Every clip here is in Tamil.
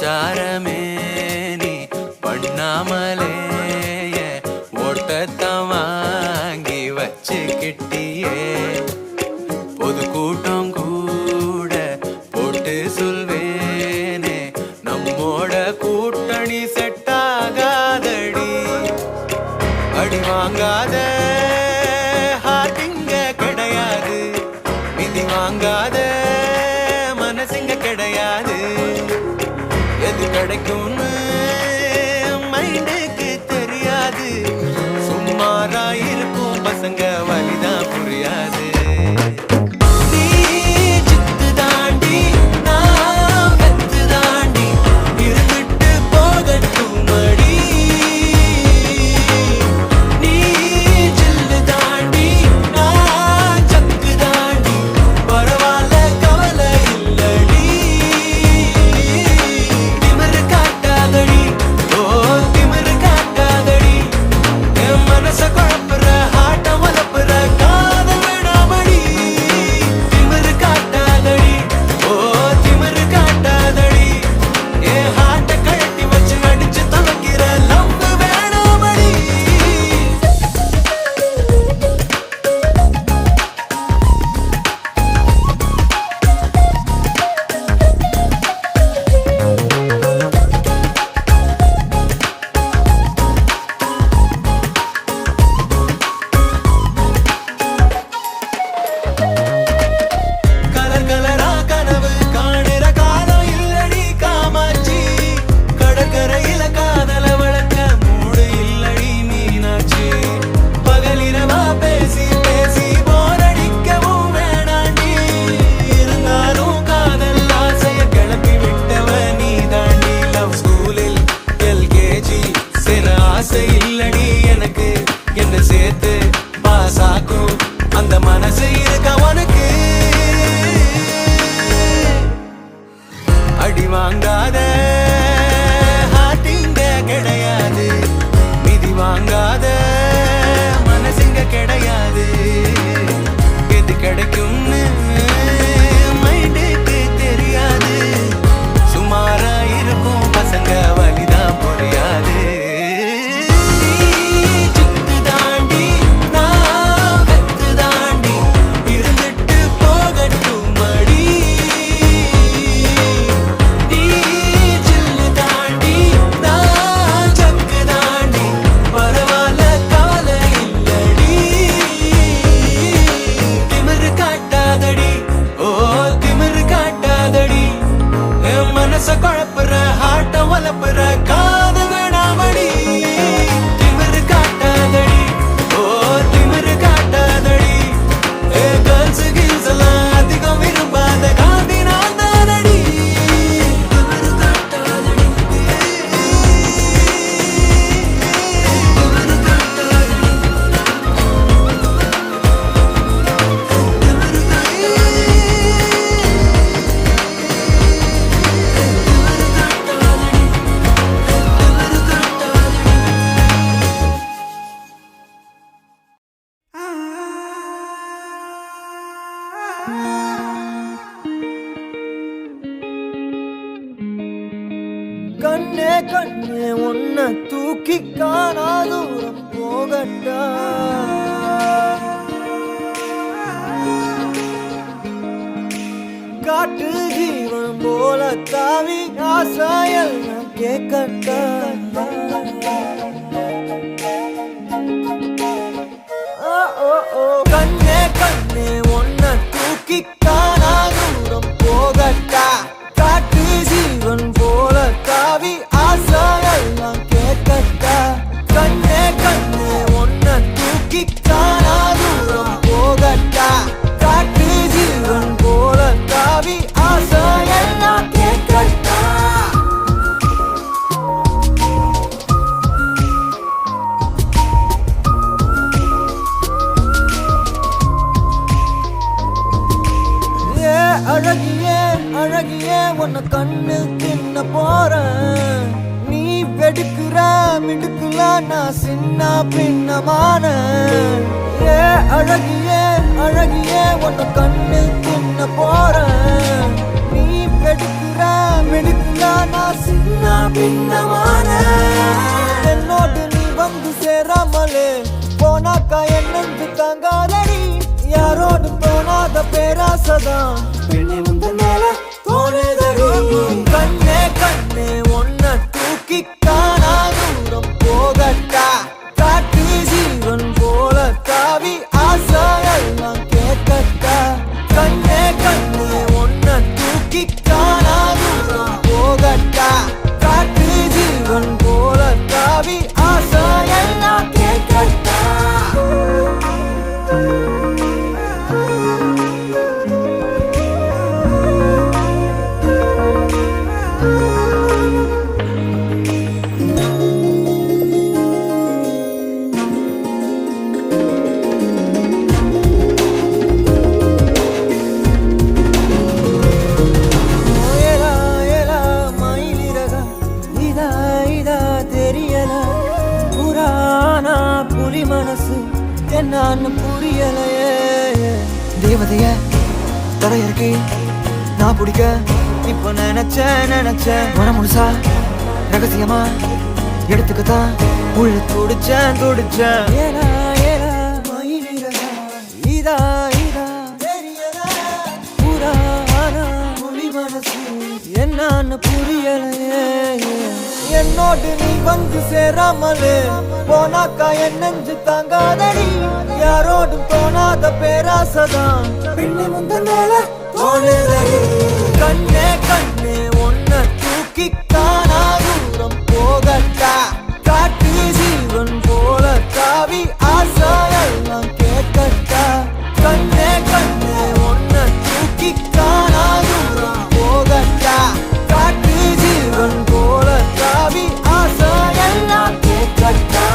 பிரச்சாரமே நீ பண்ணாமலே ஓட்டத்தை வாங்கி வச்சுக்கிட்டியே பொது கூட்டம் கூட போட்டு சொல்வேனே நம்மோட கூட்டணி செட் ஆகாதடி அடி வாங்காத ஹார்ட்டிங்க கிடையாது மிதி வாங்காத மனசுங்க கிடையாது எது கிடைக்கும்னு மைண்டுக்கு தெரியாது சும்மாரா இருக்கும் பசங்க வலிதான் புரியாது அந்த மனசு இருக்க உனக்கு அடி வாங்காத ஹார்ட்டிங்க கிடையாது மிதி வாங்காத மனசுங்க கிடையாது எது கிடைக்கும்னு மைண்டுக்கு தெரியாது சுமாரா இருக்கும் பசங்க வலிதான் புரியாது குழப்புற ஹாட்ட வளப்புற காது வேணாமடி திமிரு காட்டாதடி ஓ திமிரு காட்டாதடி கேர்ள்ஸ் கில்ஸ் எல்லாம் அதிகம் விரும்பாத காந்தி நான் தானடி திமிரு காட்டாதடி திமிரு காட்டாதடி கண்ணே கண்ணே உன்னை தூக்கி காணா தூரம் போகட்டா காட்டு ஜீவன் போல தாவி ஆசாயல் கேட்கட்டா கண்ணே கண்ணே உன்னை தூக்கி காணா தூரம் போகட்டா காட்டு ஜீவன் போல தாவி ஆசாயெல்லாம் கேட்கட்டா கண்ணே கண்ணே உன்னை தூக்கி காணா தூரம் போகட்டா காட்டு ஜீவன் போல தாவி ஆசாயெல்லாம் கேட்கட்டா அழகியே அழகியே உன்னை கண்ணு தின்ன போறேன் நீ வெடுக்குற மிடுக்குல நான் சின்ன பின்னமான அழகியே அழகியே உன்னை கண்ணு தின்ன போறேன் நீ வெடுக்குற மிடுக்குல நான் பின்னமான என்னோடு நீ வந்து சேராமலே போனாக்கா என்னென்று தாங்காதடி யாரோடு தோணாத பேராசதான் பெண்ணே முந்த மேல தோணுதடி கண்ணே கண்ணே ஒன்ன தூக்கி காணா தூரம் போகட்டா காட்டு ஜீவன் போல தாவி ஆசையெல்லாம் கேட்கட்டா கண்ணே கண்ணே ஒன்ன தூக்கி காணா தூரம் போகட்டா காட்டு ஜீவன் போல தாவி ஆசையெல்லாம் கேட்கட்டா மனசு என்னன்னு புரியலையே தேவதைய தரையிறக்கி நான் பிடிக்க இப்ப நினைச்சேன் மனம் முழுசா ரகசியமா எடுத்துக்கத்தான் உள்ள துடிச்சேன் ஏலா ஏலா மயிலிறகா இதா இதா தெரியல புராணா புலி மனசு என்னன்னு புரியலையே என்னோடு நீ வந்து சேராமலே போனாக்கா என் நெஞ்சு தாங்காதடி யாரோடும் தோணாத பேராசதான் பெண்ணே முந்த மேல தோணுதடி கண்ணே கண்ணே ஒன்ன தூக்கி காணா தூரம் போகட்டா காட்டு ஜீவன் போல தாவி ஆசையெல்லாம் கேட்கட்டா கண்ணே கண்ணே ஒன்ன தூக்கி காணா தூரம் போகட்டா காட்டு ஜீவன் போல தாவி ஆசையெல்லாம் கேட்கட்டா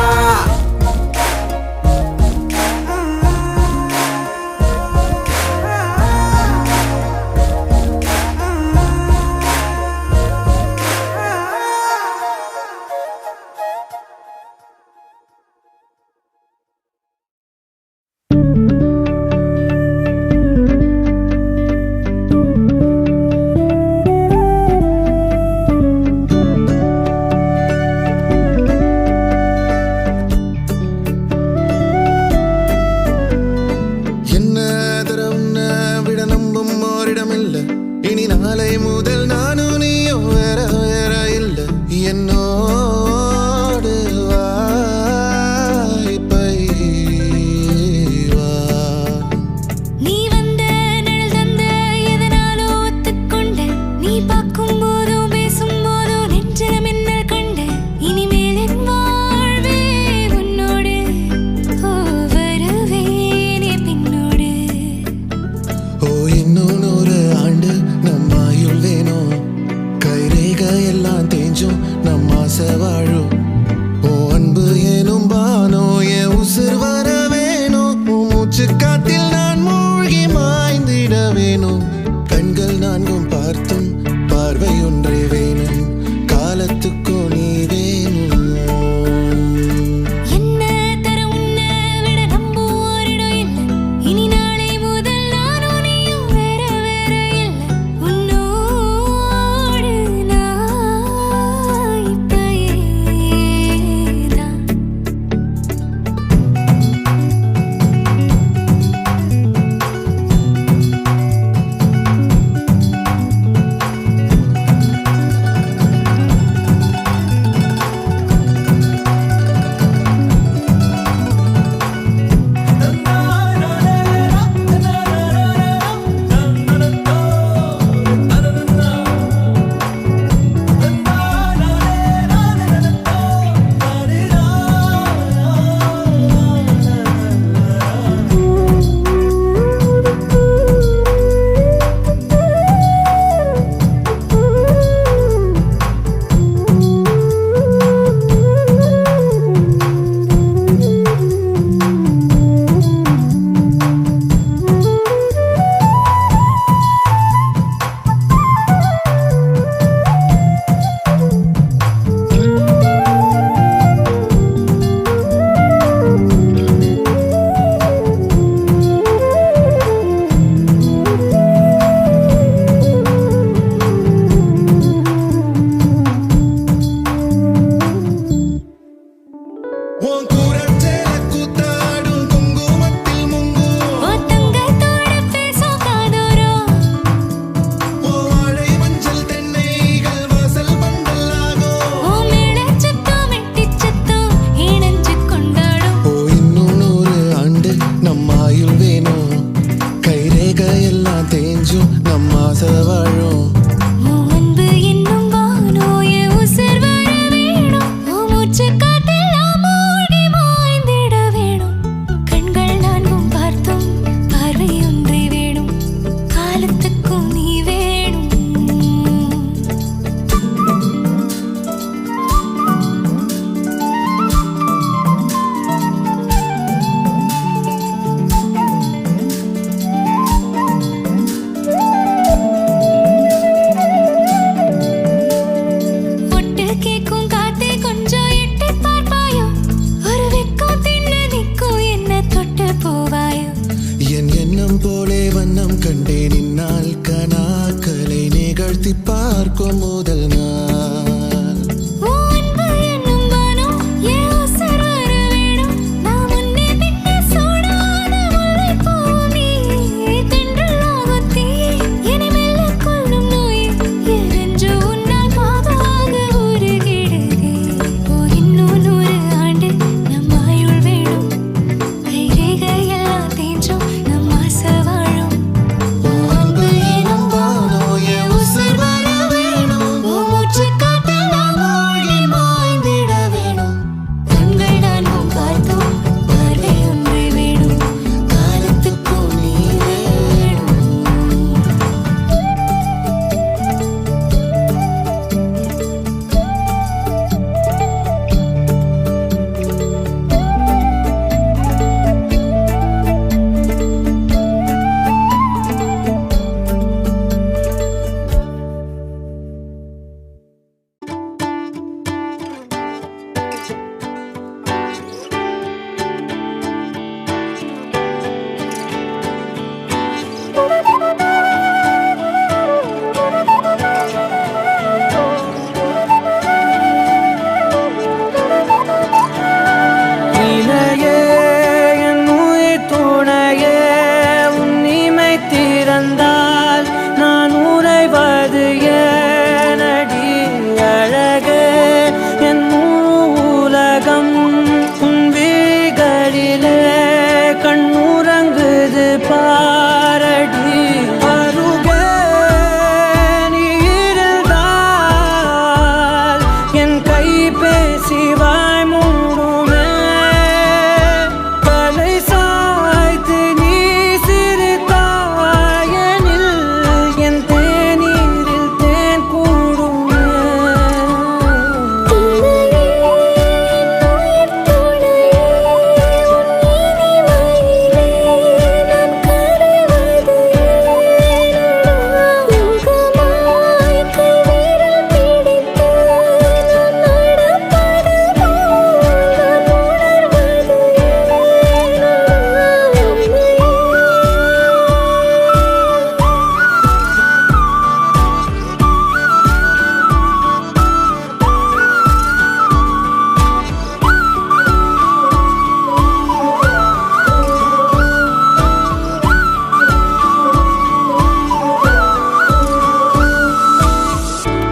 எண்ணம் போலே வண்ணம் கண்டேன் இந்நாள் கனாக்களை நிகழ்த்தி பார்க்கும் முதல் நாள்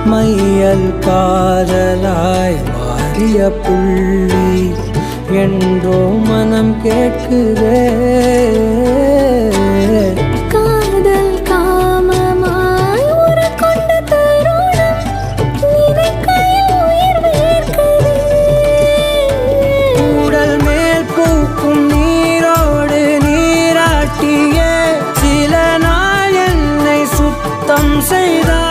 மையல் காதலாய் மாறிய புள்ளி என்றோ மனம் கேட்குதே காதல் காமமாய் உருக்கொண்ட தருணம் நினைக்கையில் உயிர் வேர்க்குதே உடல் மேல் பூக்கும் நீரோடு நீராட்டிய சில நாள் என்னை சுத்தம் செய்தார்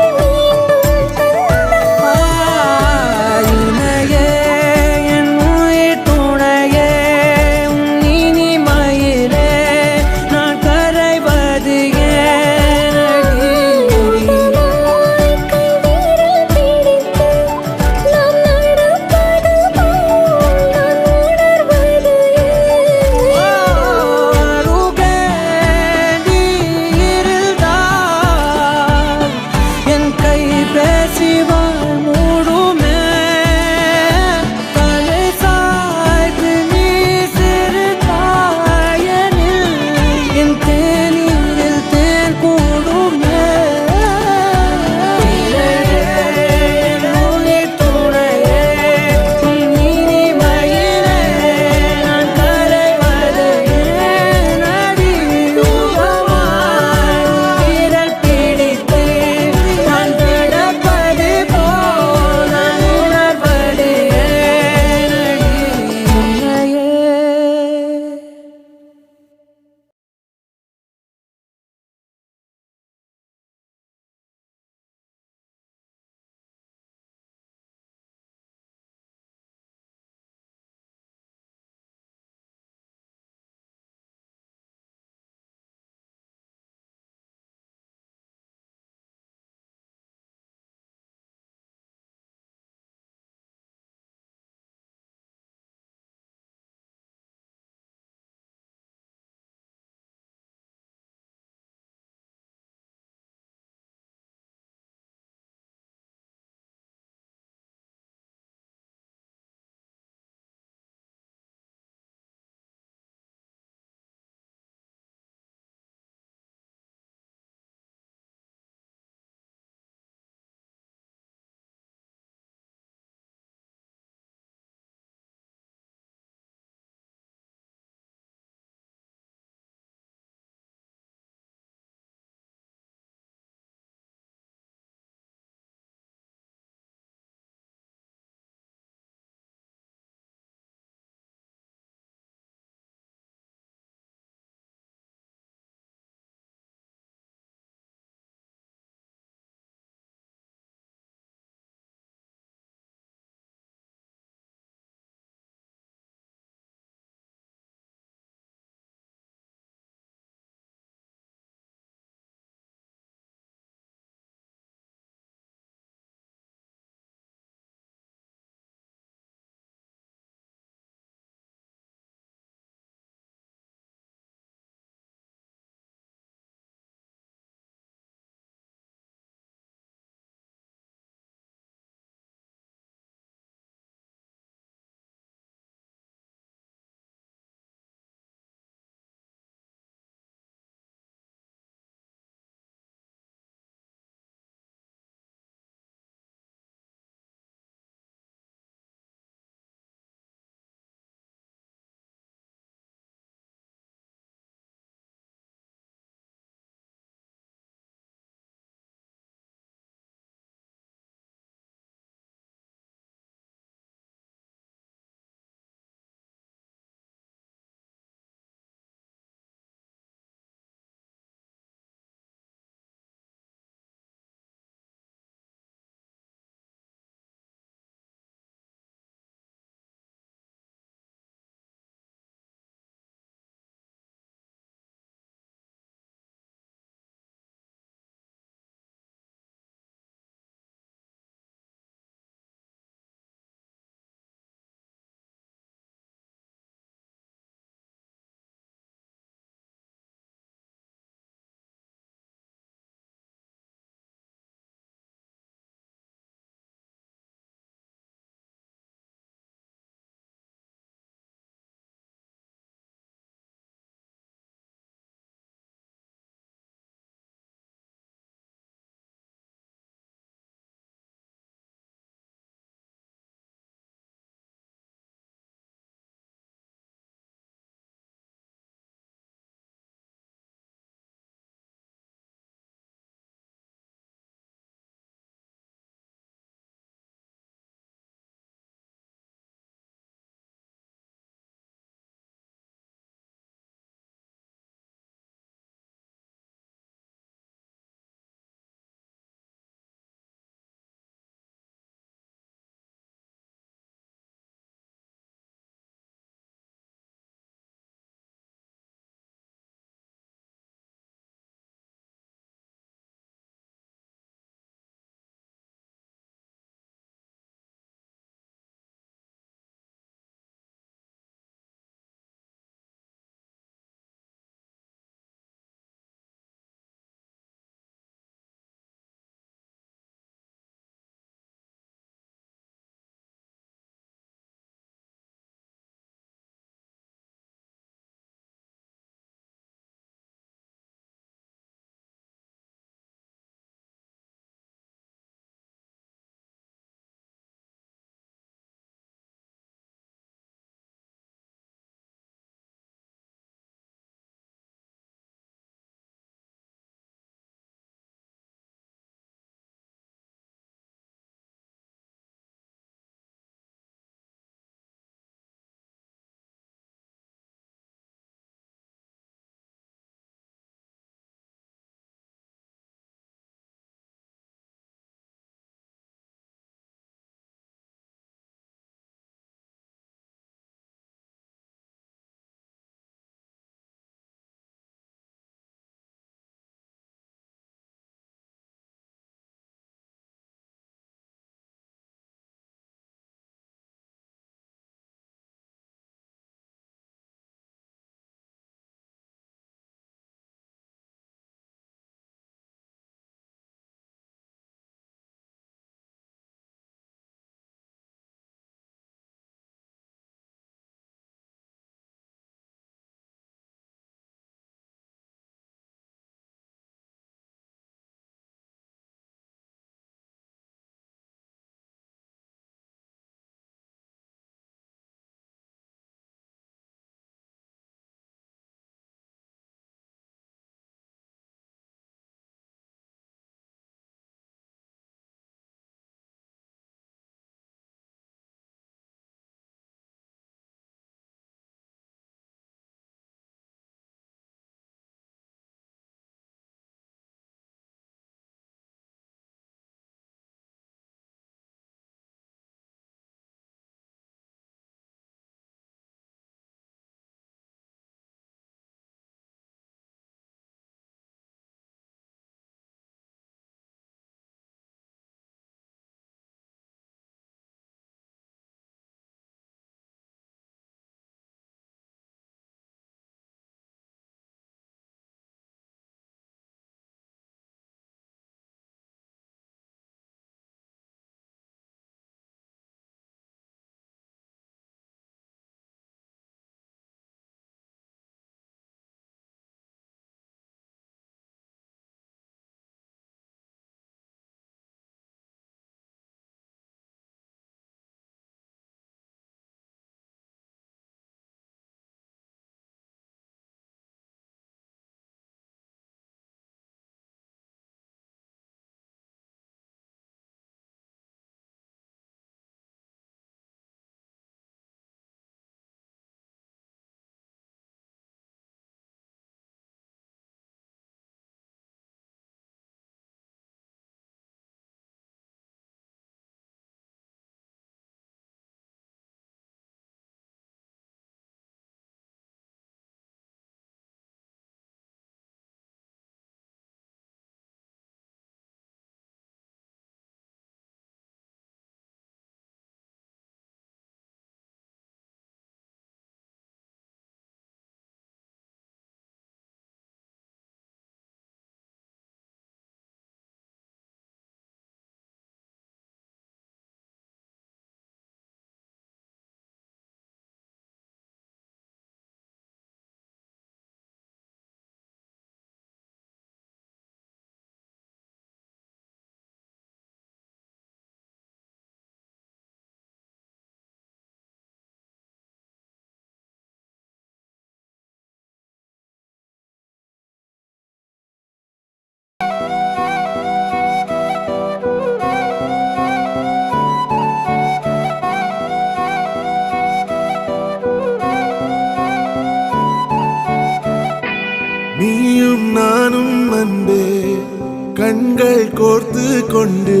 கொண்டு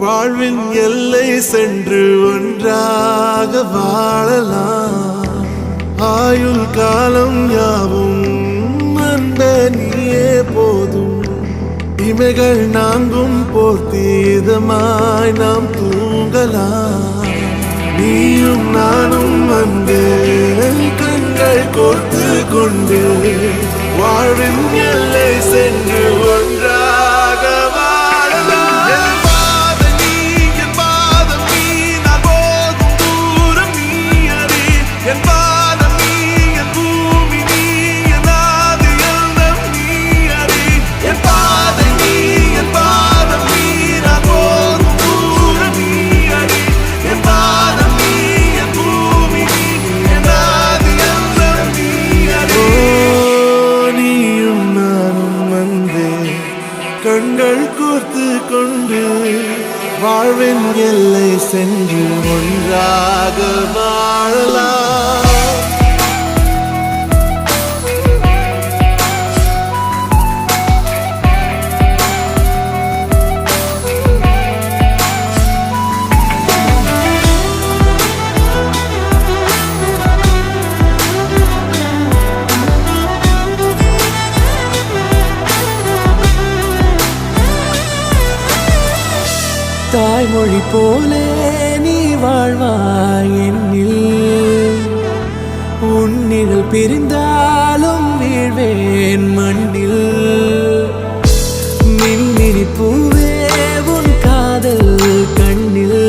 வாழ்வின் எல்லை சென்று ஒன்றாக வாழலாம். ஆயுள் காலம் யாவும் அன்பே நீயே போதும். இமைகள் நான்கும் போர்த்தி இதமாய் நாம் தூங்கலாம். நீயும் நானும் அன்பே கண்கள் கோர்த்து கொண்டு வாழ்வின் எல்லை சென்று ஒன்றாக வாழலாம். என் பாதம் நீ, என் பாதம் நீ, நான் போகும் தூரம் நீ அறி. என் பாதம் நீ, என் பூமி நீ, என் ஆதி எண்ணம் நீ அறி. என் பாதை நீ, என் பாதம் நீ, நான் போகும் தூரம் நீ அறி. என் பாதம் நீ, என் பூமி நீ, என் ஆதி எண்ணம் நீ அறி. நீயும் நானும் வந்தே கண்கள் கோர்த்து கொண்டு வாழ்வின் எல்லை சென்று ஒன்றாக வாழலாம். தாய்மொழி போலே நீ வாழ்வாய் என்னில். உன்னிகள் பிரிந்தாலும் வீழ்வேன் மண்ணில். மின்மினி பூவே உன் காதல் கண்ணில்.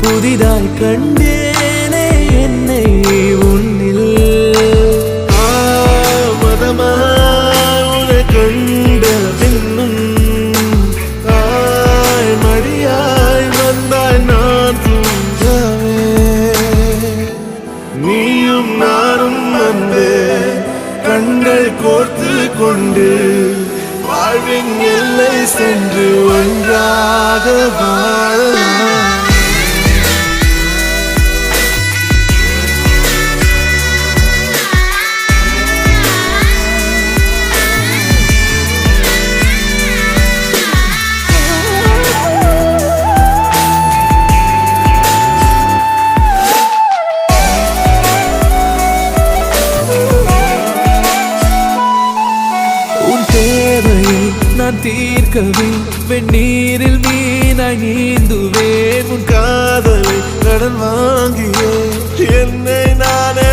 புதிதாய் கண்டேனே என்னை உன்னில். மதமாய் உன்னை கண்ட பின்னும் மடியாய் வந்தாய் நான் தூங்கவே. நீயும் நானும் வந்தே கண்கள் கோர்த்து கொண்டு வாழ்வின் எல்லை சென்று ஒன்றாக வாழலாம். நான் தீர்க்கவே வெந்நீரில் மீனாய் நீந்துவேன். உன் காதலை கடன் வாங்கியே என்னை நானே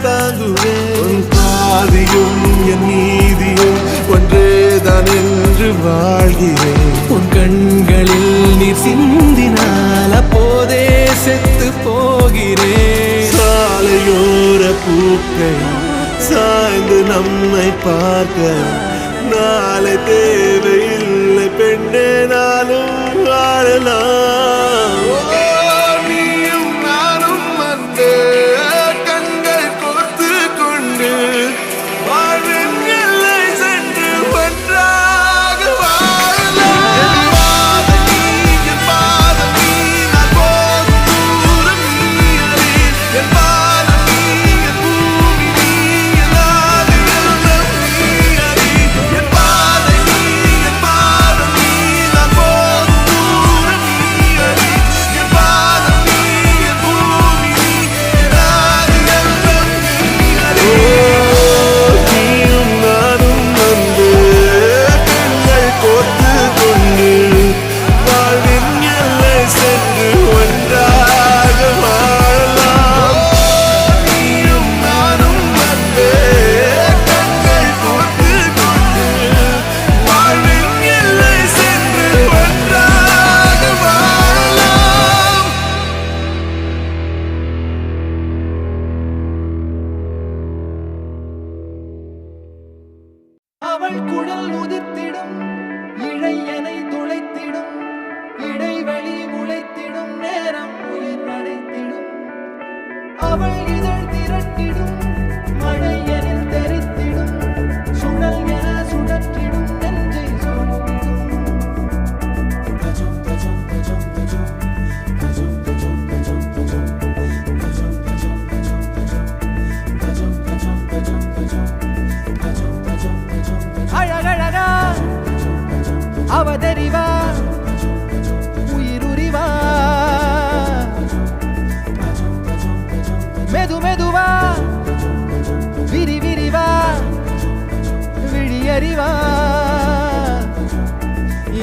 தாங்குவேன். உன் பாதியும் என் நீதியும் ஒன்றேதான் என்று வாழ்கிறேன். உன் கண்களில் நீர் சிந்தினால் அப்போதே செத்து போகிறேன். சாலையோர பூக்கள் சாய்ந்து நம்மை பார்க்க நாளை தேவையில்லை பெண்ணே, நாளும் வாழலாம். நீயும் நானும் வந்து கண்கள் கோர்த்து கொண்டு வாழ்வின் எல்லை சென்று ஒன்றாக வாழலாம். என் பாதம் நீ, என் பாதம் நீ, நான் போகும் தூரம் நீ அறி. என் பாதம் நீ, என் பூமி நீ, என் ஆதி எண்ணம் நீ அறி. என் பாதை நீ, என்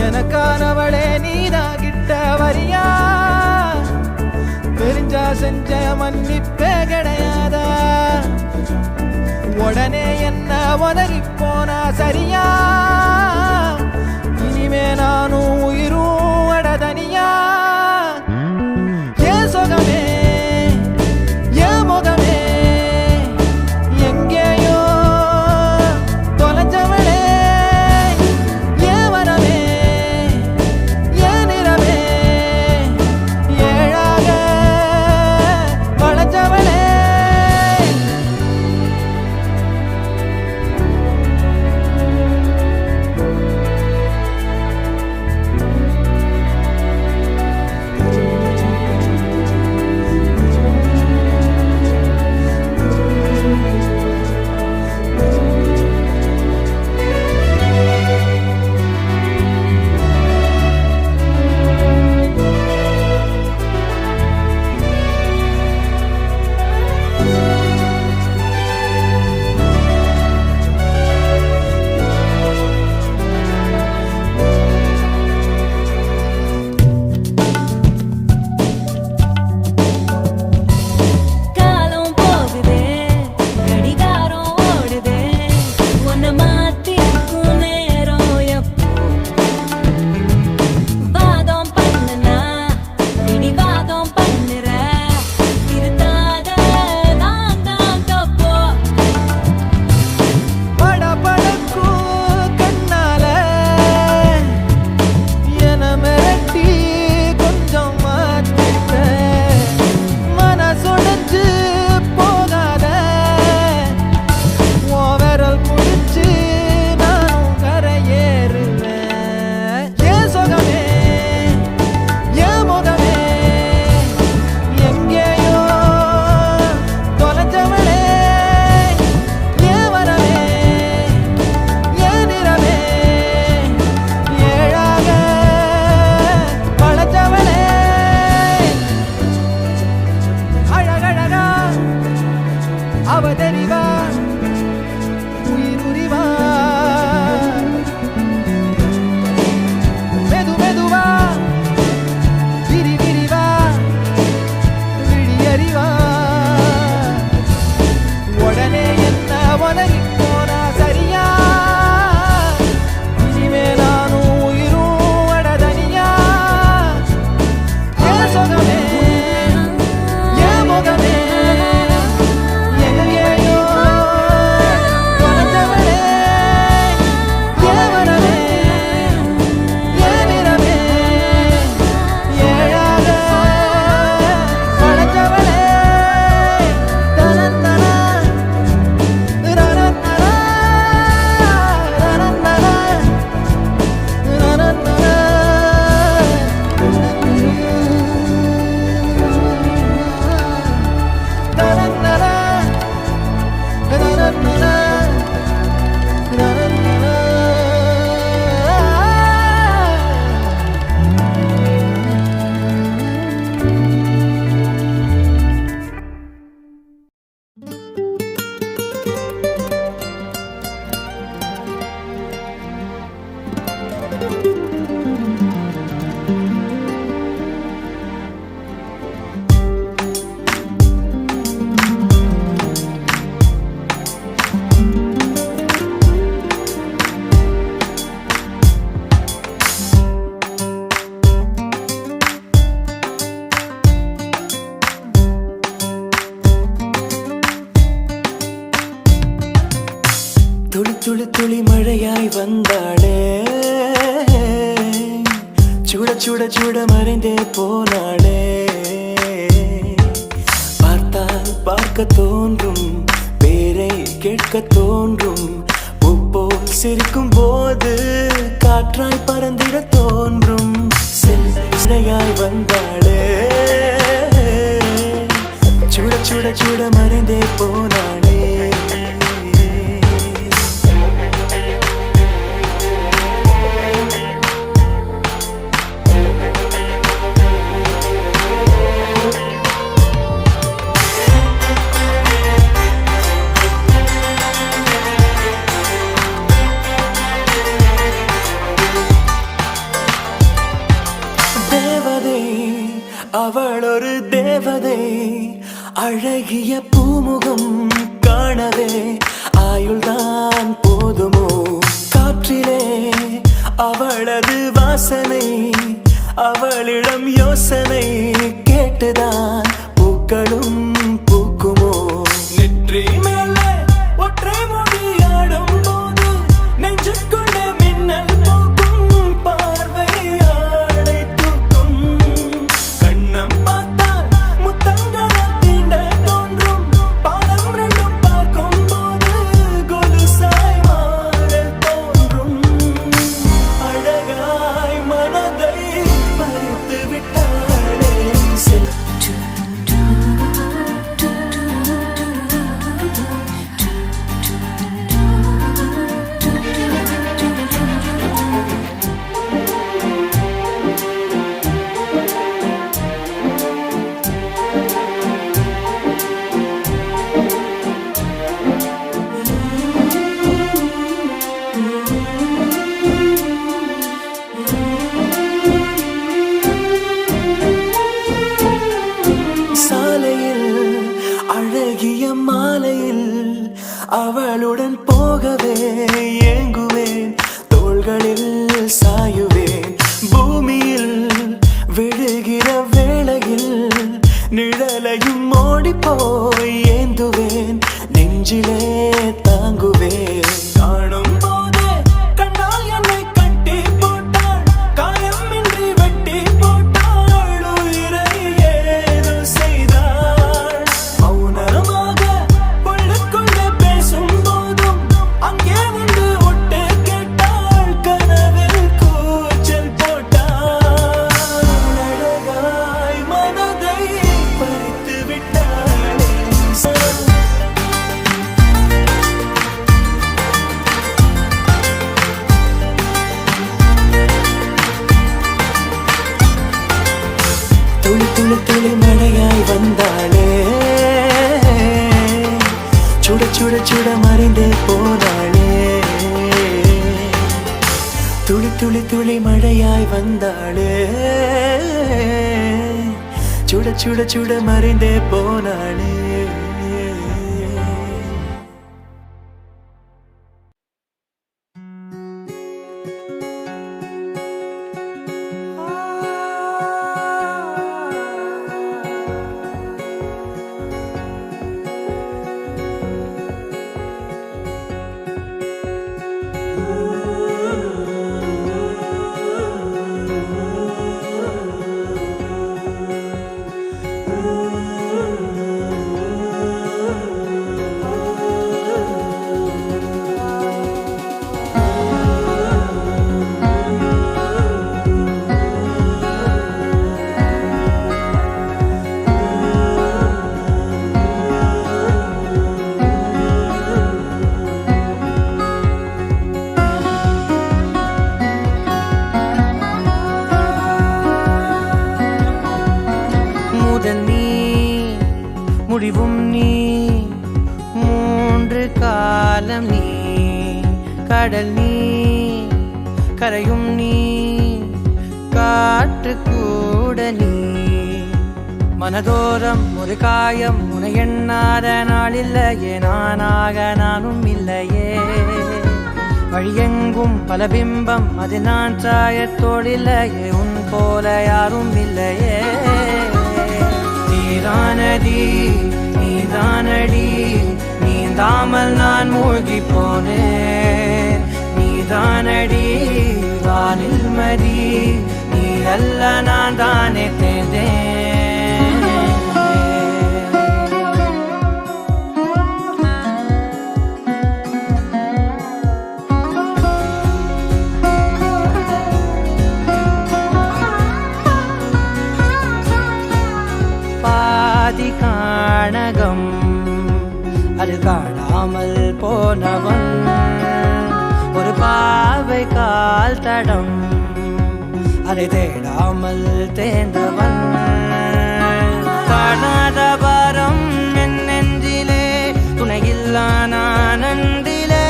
எனக்கானவளே நீதான் கிட்ட வரியா தெரிஞ்சா செஞ்ச மன்னிப்பே கிடையாதா உடனே என்ன உதறி போனா சரியா இனிமே நானும் உயிரும் அடதனியா ஏன் சுகமே ஏன் முகமே எங்கேயோ தொலைஞ்சவளே ஏன் வரவே ஏன் நிறமே ஏழாக வளைஞ்சவளே அவதறிவா உயிருரிவா மெது மெதுவா விரி விரிவா விழியறிவா உடனே என்ன உதறி போனா சரியா இனிமே நானும் உயிரும் அடதனியா ஏன் சுகமே ஏன் முகமே துளி துளி மழையாய் வந்தாளே சுட சுட சுட மறைந்தே போனாளே பார்த்தால் பார்க்க தோன்றும் பேரை கேட்க தோன்றும் உப்போல் சிரிக்கும் போது காற்றாய் பறந்திட தோன்றும் மழையாய் வந்தாளே சுட சுட சுட மறைந்தே போனாளே அவள் ஒரு தேவதை, அழகிய பூமுகம் காணவே ஆயுள்தான் போதுமோ? காற்றிலே அவளது வாசனை, அவளிடம் யோசனை கேட்டுதான் பூக்களும் பூக்குமோ? நெற்றி மேலே ஒற்றை மொழியாடும் போது நெஞ்சுக்குள்ள மின்னல் போக்கும், பார்வை ஆடை தூக்கும். கண்ணம் பார்த்தால் முத்தங்களை தீண்ட தோன்றும், பாதம் ரெண்டும் பார்க்கும் போது கொலுசாய் மாற தோன்றும். அழகாய் மனதை பறித்து விட்டாளே சாலையில் அழகிய மாலையில் அவளுடன் போகவே ஏங்குவேன், தோள்களில் சாயுவேன். பூமியில் விழுகிற வேளையில் நிழலையும் ஓடிப்போய் ஏந்துவேன், நெஞ்சிலே தாங்குவேன். காணும் போதே கண்ணால் என்னை கட்டி போட்டாள், காயமின்றி வெட்டி போட்டாள், உயிரை ஏதோ செய்தாள். மௌனமாக உள்ளுக்குள்ளே பேசும் போதும் அங்கே வந்து ஒட்டு கேட்டாள், கனவில் கூச்சல் போட்டாள். அழகாய் மனதை பறித்து விட்டாளே. துளி துளி துளி மழையாய் வந்தாளே, சுட சுட சுட மறைந்தே போனாளே. துளி துளி துளி மழையாய் வந்தாளே, சுட சுட சுட மறைந்தே போனாளே. முடிவும் நீ, மூன்று காலம் நீ, கடல் நீ, கரையும் நீ, காற்று கூட நீ. மனதோரம் ஒரு காயம், உன எண்ணாத நாள் இல்லையே, நானாக நானும் இல்லையே. வழியெங்கும் பல பிம்பம், அது நான் சாயத்தோடில்லையே, உன் போல யாரும் இல்லையே. நீதானடி நீதானடி, நீந்தாமல் நான் மூழ்கி போனேன். நீதானடி வானில் மதி, நீ அல்ல நான் தானே தேர்ந்தேன். பாதி காணகம், அது காணாமல் போனவன், ஒரு பாவை கால் தடம், அதை தேடாமல் தேர்ந்தவன். காணாத பாரம் என் நெஞ்சிலே, துணையில்லா நான் அன்றிலே.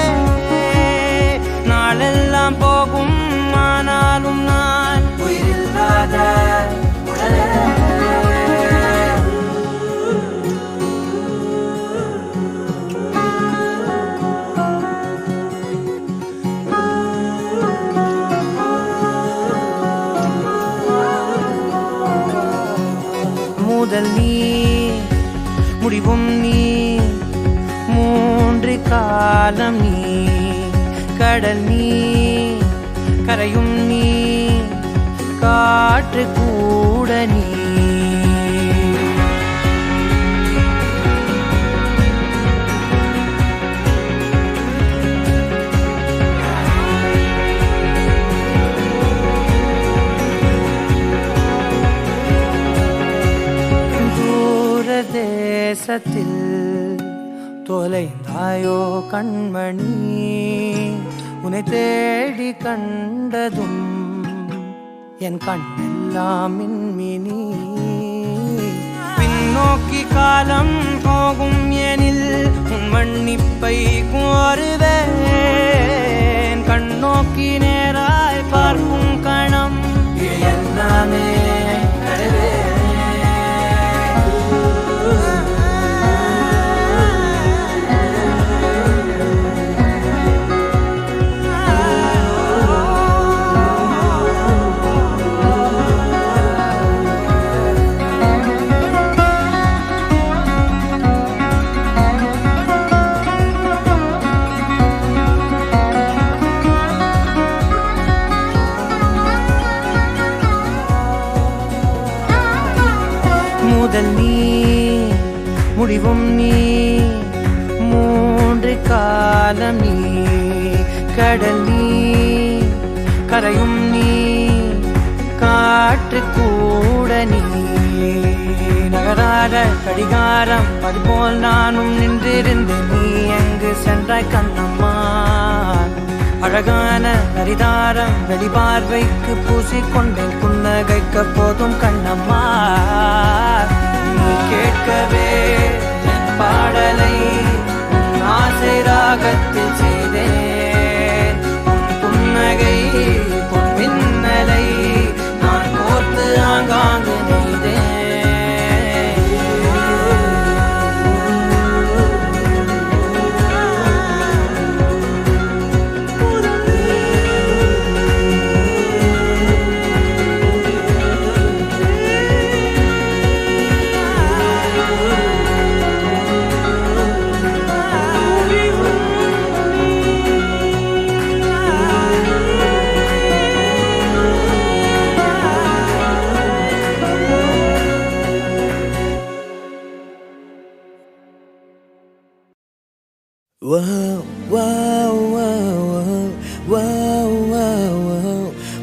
நாளெல்லாம் போகும், ஆனாலும் நான் உயிரில்லாத உடலே. முதல் நீ முடிவும் நீ மூன்று காலம் நீ கடல் நீ கரையும் நீ காற்று கூட நீ தேசத்தில் தொலைந்தாயோ கண்மணி உன்னை தேடி கண்டதும் என் கண்ணெல்லாம் மின்மினி பின்னோக்கி காலம் போகும் எனில் உன் மன்னிப்பை கோருவேன் கண்ணோக்கி நேராய் பார்க்கும் கணம் எல்லாமே முதல் நீ முடிவும் நீ மூன்று காலம் நீ கடல் நீ கரையும் நீ காற்று கூட நீ நகராத கடிகாரம் அதுபோல் நானும் நின்றிருந்து நீ எங்கு சென்றாய் கண்ணம்மா அழகான ஹரிதாரம் வெளிபார்வைக்கு பூசிக்கொண்டேன் புன்னகைக்க போதும் கண்ணம்மா நீ கேட்கவே என் பாடலை ஆசை ராகத்தில் செய்தேன் புன்னகை பொன்மின்னலை நான் கோர்த்து ஆங்காங்கு நெய்தேன் Wow, wow, wow, wow, wow,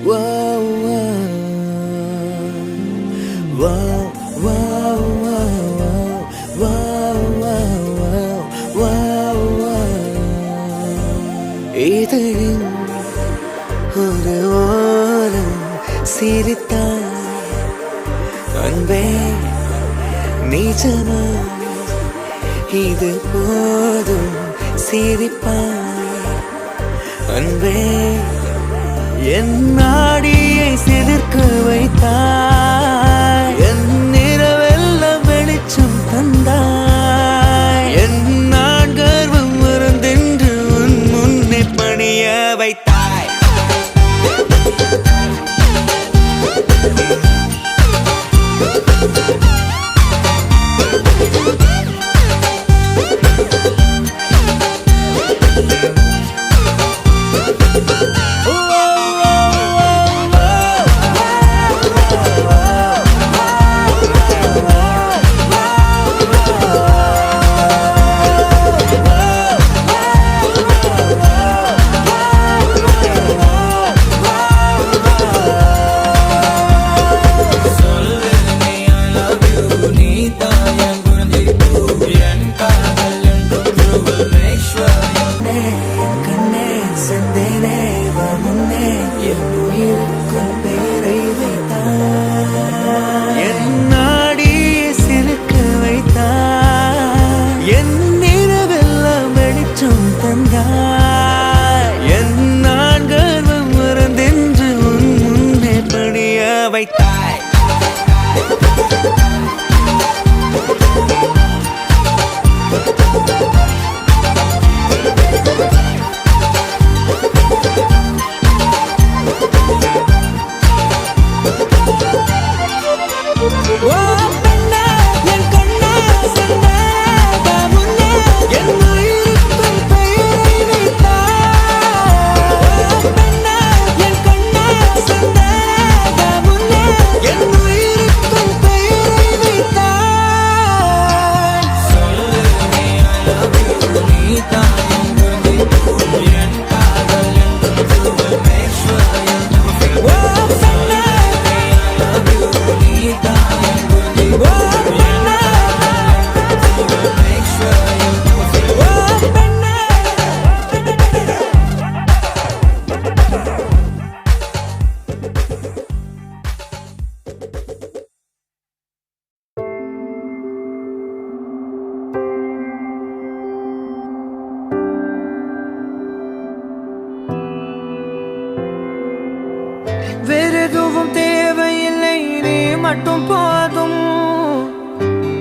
wow, wow, wow, wow. இதயம் ஒரு ஓரம் சிரித்தான் அன்பே நிஜமா இது போதும் சிரிப்பாய் அன்பே என் நாடியை சிலிர்க்க வைத்தாய் என் நிறவெல்லாம் வெளிச்சம் தந்தாய் என் நான் கர்வம் மறந்தென்று உன் முன்னே பணிய வைத்தாய் மட்டும் போதும்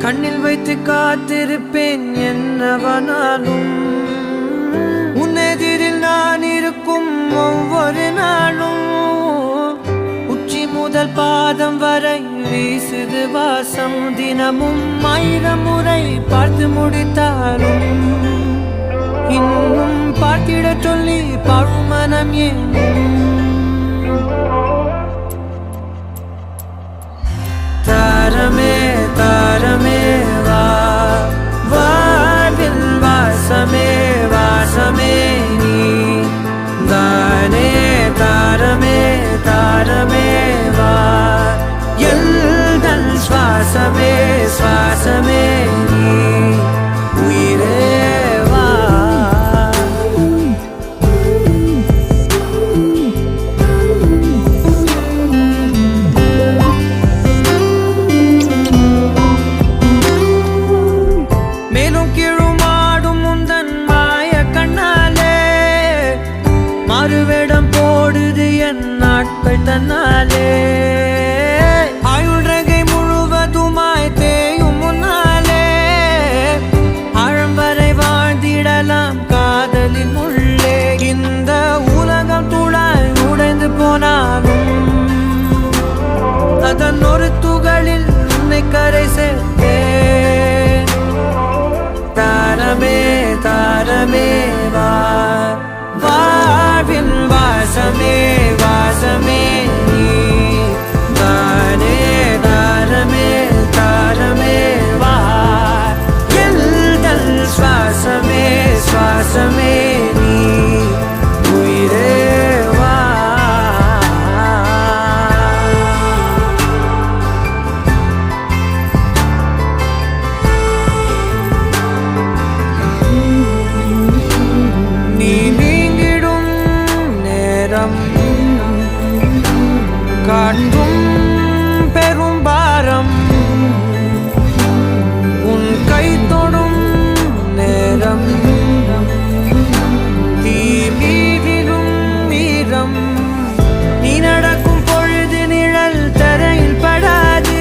கண்ணில் வைத்து காத்திருப்பேன் என்னவனாலும் உன்னெதிரில் நான் இருக்கும் ஒவ்வொரு நாளும் உச்சி முதல் பாதம் வரை வீசுது வாசம் தினமும் 1000 முறை பார்த்து முடித்தாலும் இன்னும் பார்த்திட சொல்லி பழுமனம் ஏன் தாரமே தாரமே வா வாழ்வில் வாசமே வாசமே நீ தானே தாரமே தாரமே வா எல்தல் சுவாசமே சுவாசமே நீ உயிரே வா மேலும் கீழுமாடும் முந்தன் மாய கண்ணாலே மாறுவேடம் போடுது என் நாட்கள் தன்னாலே ஆயுள் ரகை முழுவதுமாய் தேயும் முன்னாலே ஆழம் வரை வாழ்ந்திடலாம் காதலின் உள்ளே இந்த உலகம் துளாய் உடைந்து போனாலும் அதன் ஒரு துகளில் உன்னை கரை சேர்த்தேன் தாரமே தாரமே வா வாழ்வின் வாசமே வாசமே நீ தானே தாரமே தாரமே வா எல்தல் சுவாசமே சுவாசமே நீ உயிரே வா நீ நீங்கிடும் நேரம் காட்டும் பெரும் பாரம் உன் கை தொடும் நேரம் தீ மீதிலும் மீறம் நீ நடக்கும் பொழுது நிழல் தரையில் படாது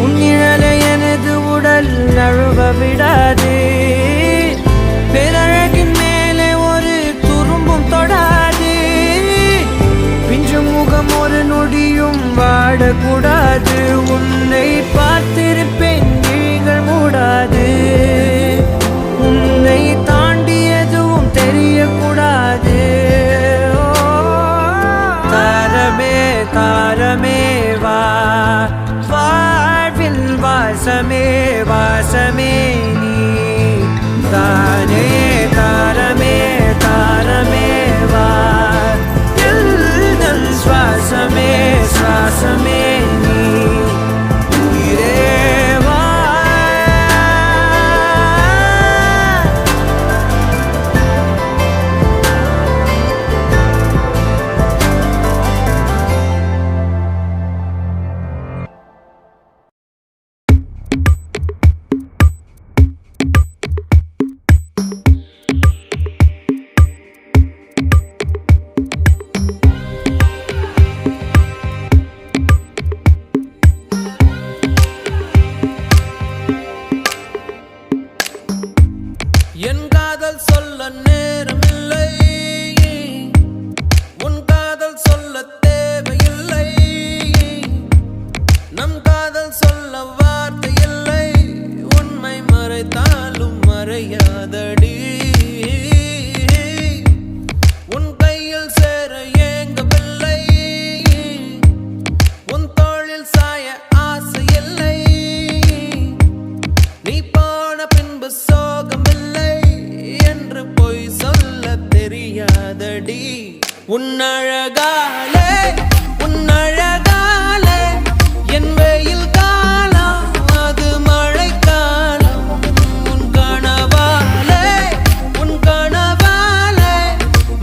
உன் நிழலை எனது உடல் நழுவ விடாது பேரழகின் மேலே ஒரு துரும்பும் தொடாது பிஞ்சு முகம் ஒரு நொடியும் வாடக்கூடாது உன்னை பார்த்திருப்பேன் விழிகள் மூடாது உன்னை தாண்டி எதுவும் தெரியக்கூடாது தாரமே தாரமே வா வாழ்வில் வாசமே வாசமே நீ தானே தாரமே தாரமே வா எல்தல் சுவாசமே சுவாசமே நீ உயிரே வா என் காதல் சொல்ல நேரமில்லை உன் காதல் சொல்ல தேவையில்லை நம் காதல் சொல்ல வார்த்தை இல்லை உண்மை மறைத்தாலும் மறையாதடி உன் கையில் சேர ஏங்கவில்லை உன் தோளில் சாய ஆசை இல்லை நீ போன பின்பு சோகமில்லை என்று பொய் சொல்ல தெரியாதடி உன்னழகாலே உன்னழகாலே என் வெயில் காலம் அது மழை காலம் உன் கனவாலே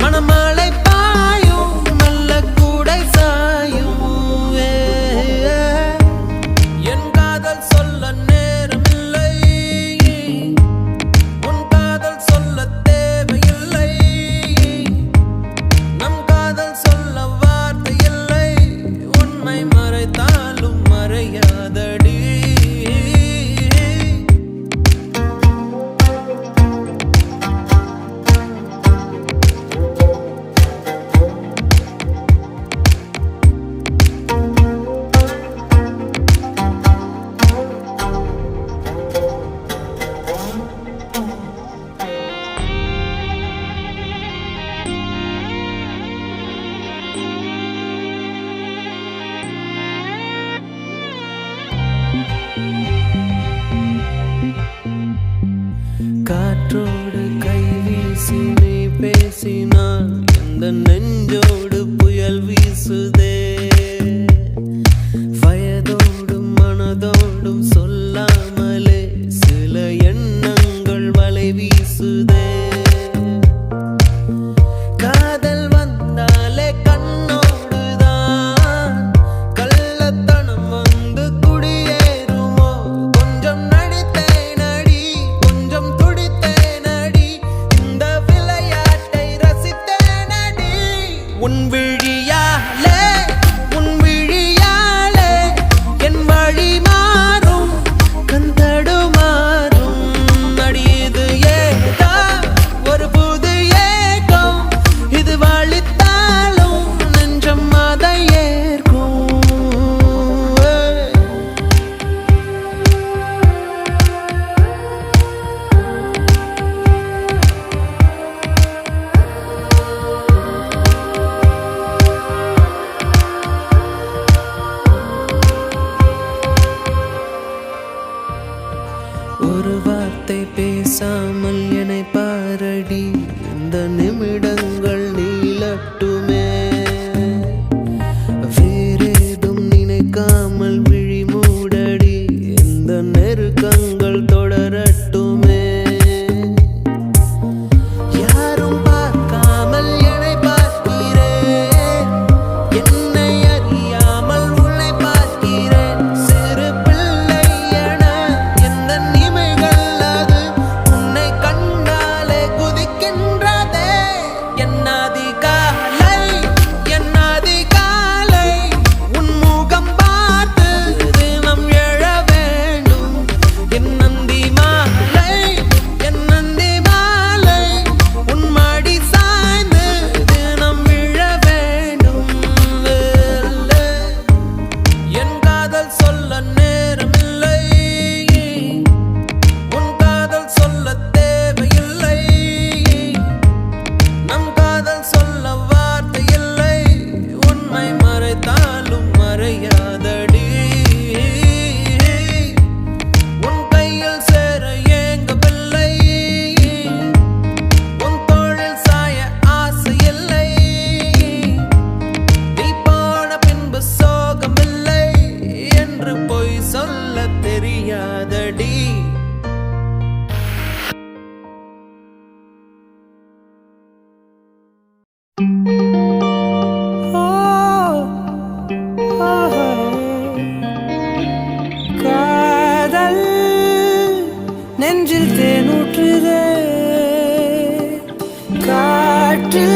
மணமழை பாயும் நல்ல கூடை சாயும் என் காதல் சொல்ல நேரமில்லை உன் காதல் சொல்ல தேவையில்லை நம் காதல் சொல்ல வார்த்தை நெஞ்சோடு புயல் வீசுதே வயதோடும் மனதோடும் சொல்லாமலே சில எண்ணங்கள் வலை வீசுதே காதல் வந்தாலே கண்ணோடுதான் கள்ளத்தனம் வந்து குடியேறுமோ கொஞ்சம் நடித்தேனடி கொஞ்சம் துடித்தேனடி இந்த விளையாட்டை ரசித்தேனடி உன் விழியாலே உன் விழியாலே என் வழி மாறும் கந்தடுமாறும் அடியது ஏதா ஒரு புது ஏகம் இது வழித்தாலும் நெஞ்சம் அதை ஏற்கும் ஒரு வார்த்தை பேசாமல் என்னை பாரடி இந்த நிமிடங்கள் நீளட்டுமே வேறேதும் நினைக்காமல் விழி மூடடி இந்த நெருக்கங்கள் தொடரட்டுமே யாரும் பார்க்காமல் என்னை பார்க்கிறேன் என்னை அறியாமல் உன்னை பார்க்கிறேன் சிறு பிள்ளை என எந்த நிமைகள் அது உன்னை கண்டாலே குதிக்கின்றதே என்னாதி காலை உன் முகம் பார்த்து தினம் எழ வேண்டும் என் நந்தி மாலை உன் மடி சாய்ந்து தினம் விழ வேண்டும் என் காதல் சொல்ல நேரமில்லை உன் காதல் சொல்ல தேவையில்லை நம் காதல் சொல்ல வார்த்தை இல்லை உண்மை மறைத்தாலும் மறையாதடி உன் கையில் சேர ஏங்கவில்லை உன் தோளில் சாய ஆசை இல்லை நீ போன பின்பு சோகமில்லை என்று பொய் சொல்ல தெரியாதடி காதல் நெஞ்சில் தேனூற்றுதே காற்று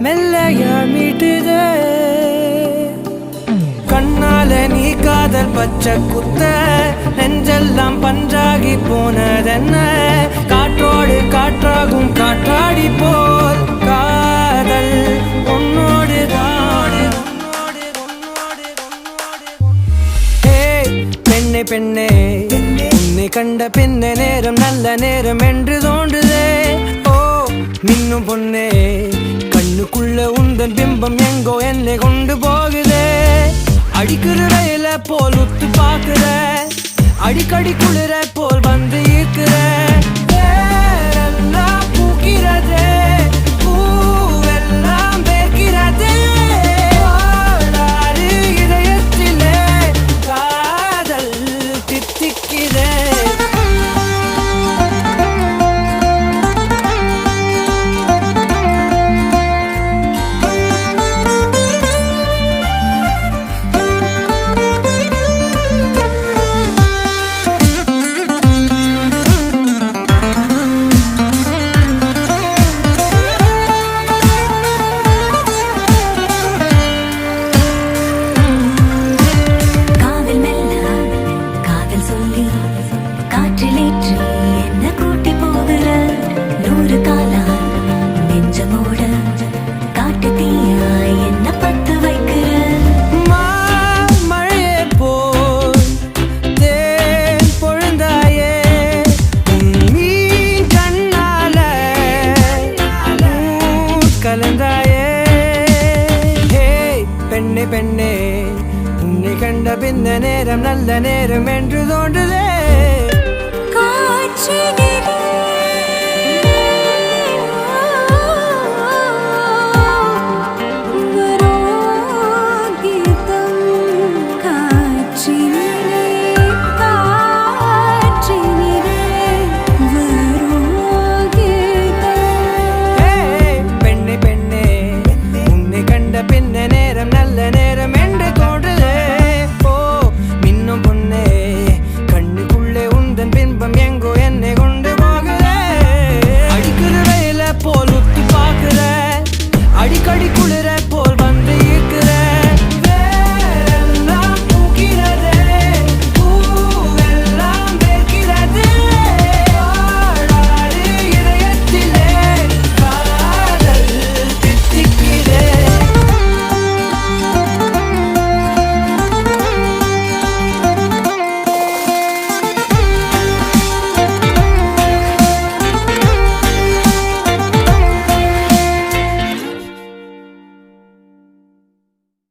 மெல்லையா மீட்டுதே கண்ணால நீ காதல் பச்சை குத்த நெஞ்செல்லாம் பஞ்சாகி போனதென்ன காற்றோடு காற்றாகும் காற்றாடி போல் காதல் உன்னோடு பெண்ணே பெண்ணே உன்னை கண்ட பின்ன நேரம் நல்ல நேரம் என்று தோன்றுதே ஓ மின்னும் பொண்ணே கண்ணுக்குள்ள உந்தன் பிம்பம் எங்கோ என்னை கொண்டு போகுதே அடிக்கிற ரயில போல் உத்து பாக்குற அடிக்கடி குளிர போல் வந்து ஈர்க்கிற வேரெல்லாம் பூக்கிறதே பூவெல்லாம் பேர்க்கிறதே ஓடாது இதயத்திலே காதல் தித்திக்கிறே பெண்ணே உன்னை கண்ட பின்ன நேரம் நல்ல நேரம் என்று தோன்றுதே காட்சி